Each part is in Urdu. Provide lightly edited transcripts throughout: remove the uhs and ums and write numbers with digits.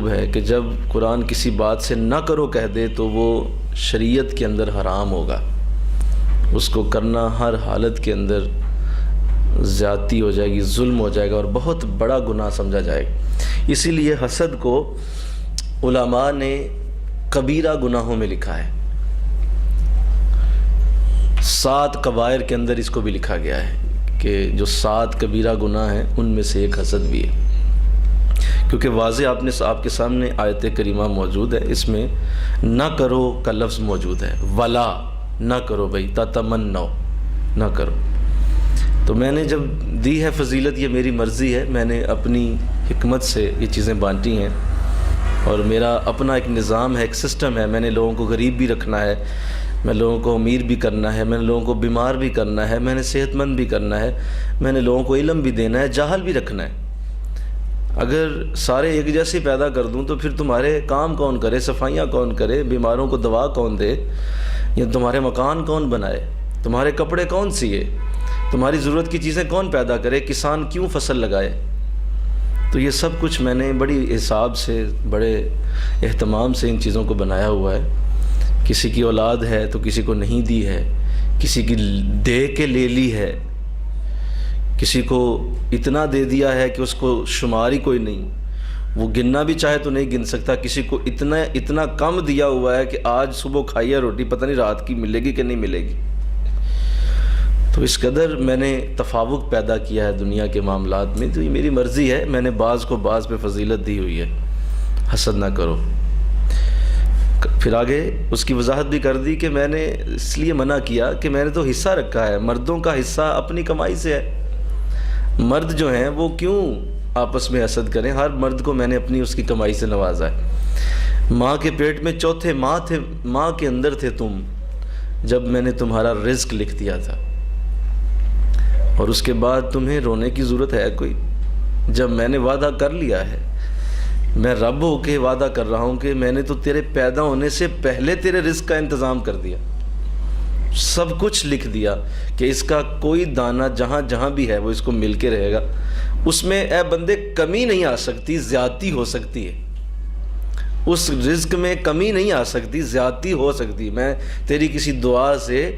معلوم ہے کہ جب قرآن کسی بات سے نہ کرو کہہ دے تو وہ شریعت کے اندر حرام ہوگا، اس کو کرنا ہر حالت کے اندر زیادتی ہو جائے گی، ظلم ہو جائے گا اور بہت بڑا گناہ سمجھا جائے گا۔ اسی لیے حسد کو علماء نے کبیرہ گناہوں میں لکھا ہے، 7 کبائر کے اندر اس کو بھی لکھا گیا ہے کہ جو 7 کبیرہ گناہ ہیں ان میں سے ایک حسد بھی ہے، کیونکہ واضح آپ کے سامنے آیت کریمہ موجود ہے، اس میں نہ کرو کا لفظ موجود ہے، ولا نہ کرو بھائی، تتمنو نہ کرو۔ تو میں نے جب دی ہے فضیلت، یہ میری مرضی ہے، میں نے اپنی حکمت سے یہ چیزیں بانٹی ہیں، اور میرا اپنا ایک نظام ہے، ایک سسٹم ہے، میں نے لوگوں کو غریب بھی رکھنا ہے، میں لوگوں کو امیر بھی کرنا ہے، میں نے لوگوں کو بیمار بھی کرنا ہے، میں نے صحت مند بھی کرنا ہے، میں نے لوگوں کو علم بھی دینا ہے، جاہل بھی رکھنا ہے۔ اگر سارے ایک جیسے پیدا کر دوں تو پھر تمہارے کام کون کرے، صفائیاں کون کرے، بیماروں کو دوا کون دے، یا تمہارے مکان کون بنائے، تمہارے کپڑے کون سیے، تمہاری ضرورت کی چیزیں کون پیدا کرے، کسان کیوں فصل لگائے۔ تو یہ سب کچھ میں نے بڑی حساب سے، بڑے اہتمام سے ان چیزوں کو بنایا ہوا ہے۔ کسی کی اولاد ہے تو کسی کو نہیں دی ہے، کسی کی دے کے لے لی ہے، کسی کو اتنا دے دیا ہے کہ اس کو شمار ہی کوئی نہیں، وہ گننا بھی چاہے تو نہیں گن سکتا، کسی کو اتنا کم دیا ہوا ہے کہ آج صبح کھائی ہے روٹی، پتہ نہیں رات کی ملے گی کہ نہیں ملے گی۔ تو اس قدر میں نے تفاوق پیدا کیا ہے دنیا کے معاملات میں، تو یہ میری مرضی ہے، میں نے بعض کو بعض پہ فضیلت دی ہوئی ہے، حسد نہ کرو۔ پھر آگے اس کی وضاحت بھی کر دی کہ میں نے اس لیے منع کیا کہ میں نے تو حصہ رکھا ہے، مردوں کا حصہ اپنی کمائی سے ہے، مرد جو ہیں وہ کیوں آپس میں حسد کریں، ہر مرد کو میں نے اپنی اس کی کمائی سے نوازا ہے۔ ماں کے پیٹ میں چوتھے ماں تھے، ماں کے اندر تھے تم جب میں نے تمہارا رزق لکھ دیا تھا، اور اس کے بعد تمہیں رونے کی ضرورت ہے کوئی؟ جب میں نے وعدہ کر لیا ہے، میں رب ہو کے وعدہ کر رہا ہوں کہ میں نے تو تیرے پیدا ہونے سے پہلے تیرے رزق کا انتظام کر دیا، سب کچھ لکھ دیا کہ اس کا کوئی دانہ جہاں جہاں بھی ہے وہ اس کو مل کے رہے گا، اس میں اے بندے کمی نہیں آ سکتی، زیادتی ہو سکتی ہے، اس رزق میں کمی نہیں آ سکتی، زیادتی ہو سکتی۔ میں تیری کسی دعا سے،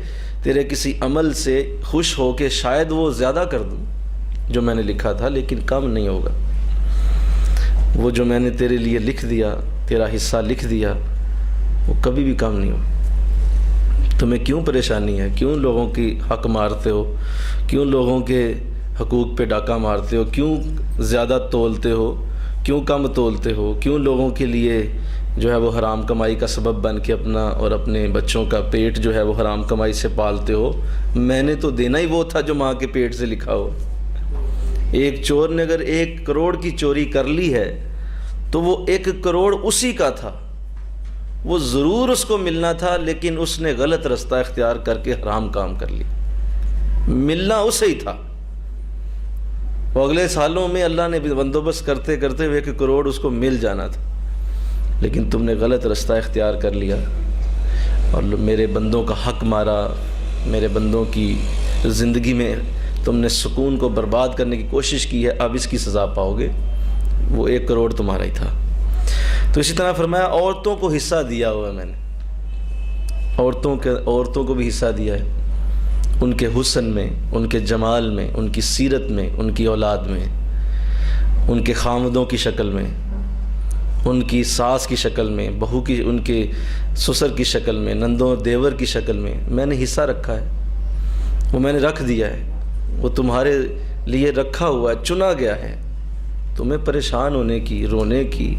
تیرے کسی عمل سے خوش ہو کے شاید وہ زیادہ کر دوں جو میں نے لکھا تھا، لیکن کم نہیں ہوگا۔ وہ جو میں نے تیرے لیے لکھ دیا، تیرا حصہ لکھ دیا، وہ کبھی بھی کم نہیں ہوگا۔ تمہیں کیوں پریشانی ہے؟ کیوں لوگوں کی حق مارتے ہو؟ کیوں لوگوں کے حقوق پہ ڈاکہ مارتے ہو؟ کیوں زیادہ تولتے ہو؟ کیوں کم تولتے ہو؟ کیوں لوگوں کے لیے جو ہے وہ حرام کمائی کا سبب بن کے اپنا اور اپنے بچوں کا پیٹ جو ہے وہ حرام کمائی سے پالتے ہو؟ میں نے تو دینا ہی وہ تھا جو ماں کے پیٹ سے لکھا ہو۔ ایک چور نے اگر 1 کروڑ کی چوری کر لی ہے تو وہ 1 کروڑ اسی کا تھا، وہ ضرور اس کو ملنا تھا، لیکن اس نے غلط رستہ اختیار کر کے حرام کام کر لیا، ملنا اسے ہی تھا۔ وہ اگلے سالوں میں اللہ نے بندوبست کرتے کرتے 1 کروڑ اس کو مل جانا تھا، لیکن تم نے غلط رستہ اختیار کر لیا اور میرے بندوں کا حق مارا، میرے بندوں کی زندگی میں تم نے سکون کو برباد کرنے کی کوشش کی ہے، اب اس کی سزا پاؤ گے۔ وہ 1 کروڑ تمہارا ہی تھا۔ تو اسی طرح فرمایا عورتوں کو حصہ دیا ہوا ہے میں نے، عورتوں کو بھی حصہ دیا ہے، ان کے حسن میں، ان کے جمال میں، ان کی سیرت میں، ان کی اولاد میں، ان کے خامدوں کی شکل میں، ان کی ساس کی شکل میں، بہو کی، ان کے سسر کی شکل میں، نندوں دیور کی شکل میں نے حصہ رکھا ہے، وہ میں نے رکھ دیا ہے، وہ تمہارے لیے رکھا ہوا ہے، چنا گیا ہے۔ تمہیں پریشان ہونے کی، رونے کی،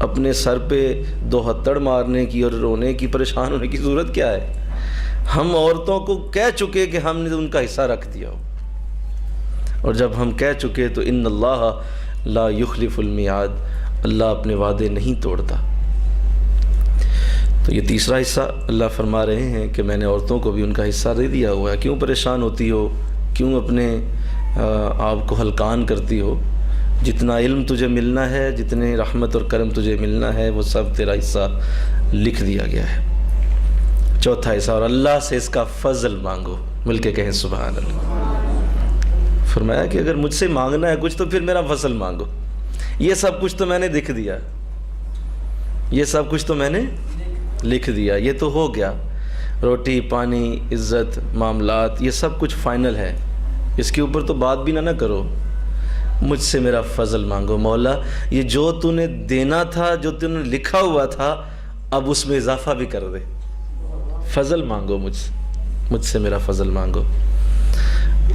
اپنے سر پہ 2 ہتھڑ مارنے کی اور رونے کی، پریشان ہونے کی ضرورت کیا ہے؟ ہم عورتوں کو کہہ چکے کہ ہم نے ان کا حصہ رکھ دیا ہو، اور جب ہم کہہ چکے تو ان اللہ لا یخلف المیعاد، اللہ اپنے وعدے نہیں توڑتا۔ تو یہ تیسرا حصہ اللہ فرما رہے ہیں کہ میں نے عورتوں کو بھی ان کا حصہ دے دیا ہوا ہے۔ کیوں پریشان ہوتی ہو؟ کیوں اپنے آپ کو ہلکان کرتی ہو؟ جتنا علم تجھے ملنا ہے، جتنے رحمت اور کرم تجھے ملنا ہے، وہ سب تیرا حصہ لکھ دیا گیا ہے۔ چوتھا حصہ، اور اللہ سے اس کا فضل مانگو، مل کے کہیں سبحان اللہ۔ فرمایا کہ اگر مجھ سے مانگنا ہے کچھ تو پھر میرا فضل مانگو، یہ سب کچھ تو میں نے لکھ دیا، یہ سب کچھ تو میں نے لکھ دیا، یہ تو ہو گیا، روٹی پانی عزت معاملات یہ سب کچھ فائنل ہے، اس کے اوپر تو بات بھی نہ کرو، مجھ سے میرا فضل مانگو مولا، یہ جو تو نے دینا تھا، جو تو نے لکھا ہوا تھا، اب اس میں اضافہ بھی کر دے، فضل مانگو مجھ سے میرا فضل مانگو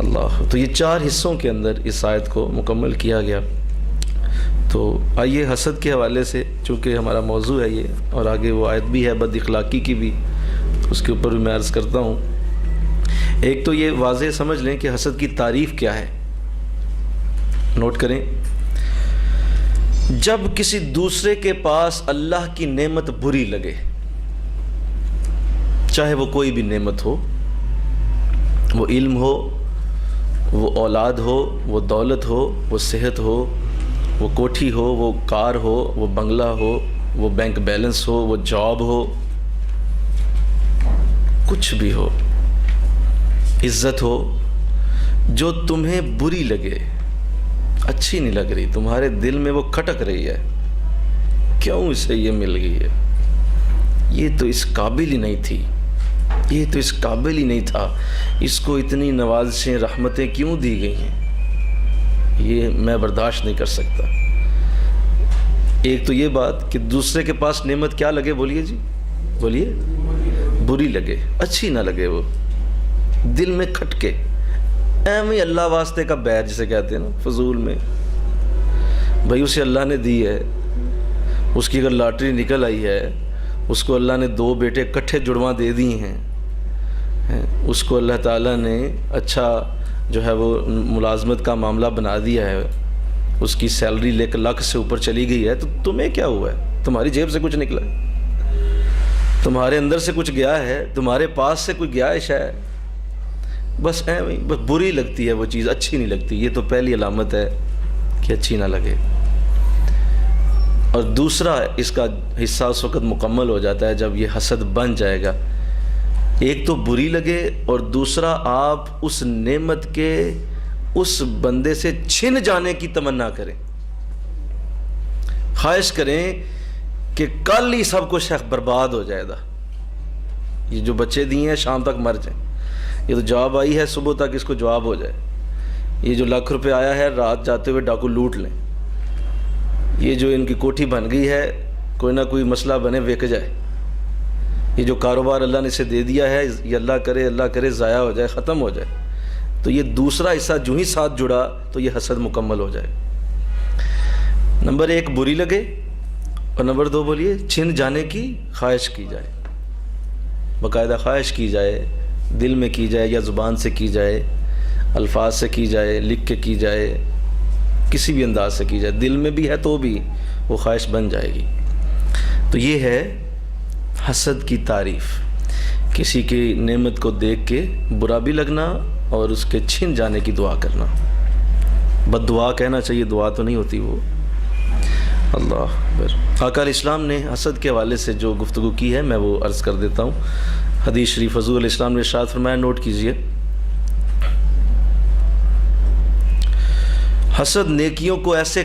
اللہ۔ تو یہ 4 حصوں کے اندر اس آیت کو مکمل کیا گیا۔ تو آئیے حسد کے حوالے سے، چونکہ ہمارا موضوع ہے یہ اور آگے وہ آیت بھی ہے بد اخلاقی کی بھی، اس کے اوپر بھی میں عرض کرتا ہوں۔ ایک تو یہ واضح سمجھ لیں کہ حسد کی تعریف کیا ہے، نوٹ کریں۔ جب کسی دوسرے کے پاس اللہ کی نعمت بری لگے، چاہے وہ کوئی بھی نعمت ہو، وہ علم ہو، وہ اولاد ہو، وہ دولت ہو، وہ صحت ہو، وہ کوٹھی ہو، وہ کار ہو، وہ بنگلہ ہو، وہ بینک بیلنس ہو، وہ جاب ہو، کچھ بھی ہو، عزت ہو، جو تمہیں بری لگے، اچھی نہیں لگ رہی، تمہارے دل میں وہ کھٹک رہی ہے، کیوں اسے یہ مل گئی ہے، یہ تو اس قابل ہی نہیں تھی، یہ تو اس قابل ہی نہیں تھا، اس کو اتنی نوازشیں رحمتیں کیوں دی گئی ہیں، یہ میں برداشت نہیں کر سکتا۔ ایک تو یہ بات کہ دوسرے کے پاس نعمت کیا لگے، بولیے جی بولیے، بری لگے، اچھی نہ لگے، وہ دل میں کھٹکے، ایویں اللہ واسطے کا بیر جسے کہتے ہیں نا، فضول میں، بھائی اسے اللہ نے دی ہے، اس کی اگر لاٹری نکل آئی ہے، اس کو اللہ نے 2 بیٹے اکٹھے جڑواں دے دی ہیں، اس کو اللہ تعالیٰ نے اچھا جو ہے وہ ملازمت کا معاملہ بنا دیا ہے، اس کی سیلری 1 لاکھ سے اوپر چلی گئی ہے، تو تمہیں کیا ہوا ہے؟ تمہاری جیب سے کچھ نکلا ہے، تمہارے اندر سے کچھ گیا ہے، تمہارے پاس سے کوئی گیا ہے شاید، بس بس بری لگتی ہے وہ چیز، اچھی نہیں لگتی، یہ تو پہلی علامت ہے کہ اچھی نہ لگے۔ اور دوسرا اس کا حصہ اس وقت مکمل ہو جاتا ہے جب یہ حسد بن جائے گا، ایک تو بری لگے اور دوسرا آپ اس نعمت کے اس بندے سے چھن جانے کی تمنا کریں، خواہش کریں کہ کل ہی سب کچھ برباد ہو جائے گا، یہ جو بچے دیے ہیں شام تک مر جائیں، یہ تو جواب آئی ہے صبح تک اس کو جواب ہو جائے، یہ جو 1 لاکھ روپے آیا ہے رات جاتے ہوئے ڈاکو لوٹ لیں، یہ جو ان کی کوٹھی بن گئی ہے کوئی نہ کوئی مسئلہ بنے وک جائے، یہ جو کاروبار اللہ نے اسے دے دیا ہے یہ اللہ کرے ضائع ہو جائے، ختم ہو جائے، تو یہ دوسرا حصہ جو ہی ساتھ جڑا تو یہ حسد مکمل ہو جائے۔ نمبر 1 بری لگے اور نمبر 2 بولیے چھن جانے کی خواہش کی جائے، باقاعدہ خواہش کی جائے، دل میں کی جائے یا زبان سے کی جائے، الفاظ سے کی جائے، لکھ کے کی جائے، کسی بھی انداز سے کی جائے، دل میں بھی ہے تو بھی وہ خواہش بن جائے گی۔ تو یہ ہے حسد کی تعریف، کسی کی نعمت کو دیکھ کے برا بھی لگنا اور اس کے چھن جانے کی دعا کرنا، بد دعا کہنا چاہیے، دعا تو نہیں ہوتی وہ۔ اللہ اکبر۔ آقا علیہ السلام نے حسد کے حوالے سے جو گفتگو کی ہے میں وہ عرض کر دیتا ہوں۔ حدیث شریف حضور علیہ السلام نے ارشاد فرمایا، نوٹ کیجئے، حسد نیکیوں کو ایسے